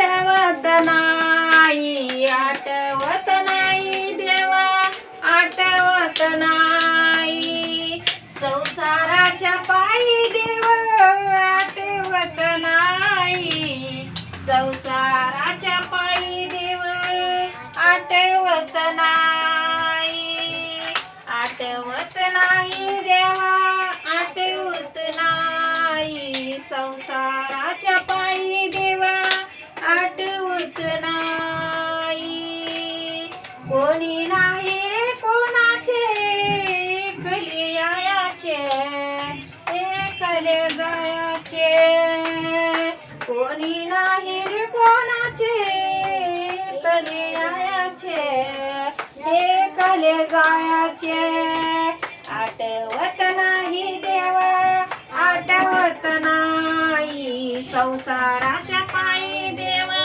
आठवत नाही, आठवत नाही देवा, आठवत नाही संसाराच्या पायी देवा, आठवत नाही संसाराच्या पायी देवा, आठवत नाही, आठवत नाही देवा, आठवत नाही संसाराच्या पायी देवा, आठवत नाही कोणी नाही रे कोणाचे, एकले यायाचे एकले जायाचे, कोणी नाही रे कोणाचे, एकले यायाचे एकले जायाचे, आठवत नाही देवा, आठवत नाही संसाराच्या पायी देवा,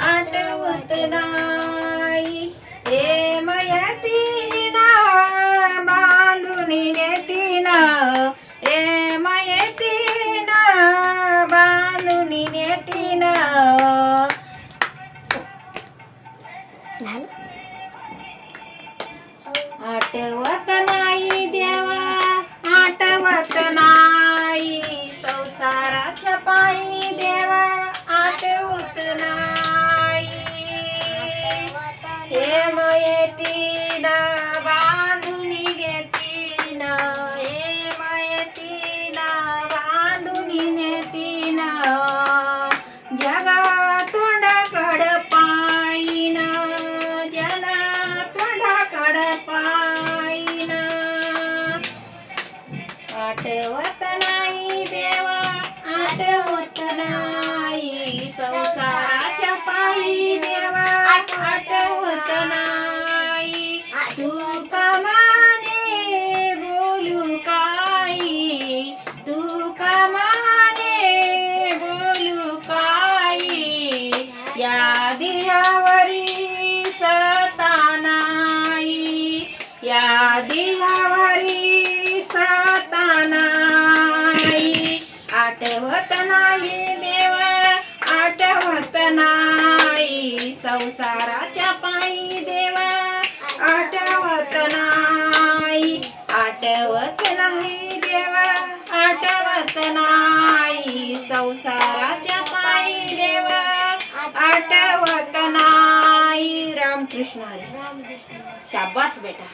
आठवत नाही हे मयतीना बांधून नेतीना, हे मयतीना बांधून नेतीना, आठवत नाही देवा, आठवत नाही संसाराच्या पायी देवा, आठवत नाही हे मयतीन बांधून घेतीन, हे मयतीन बांधून नेतीन, जगा तोंडाकड पायीन, जगा तोंडाकड पायीन, आठवत नाही देवा, आठवत नाही संसाराच्या पायी देवा, आठवत नाही तू कमाने बोलू काही, तू कमाने बोलू काही, या देहावरी सता नाही, या देहावरी सता नाही, आठवत नाही देवा, आठवत नाही संसाराच्या पायी देवा, आठवत नाही, आठवत नाही देवा, आठवत नाही संसाराच्या पायी देवा, आठवत नाही. रामकृष्ण हरी. शाबास बेटा.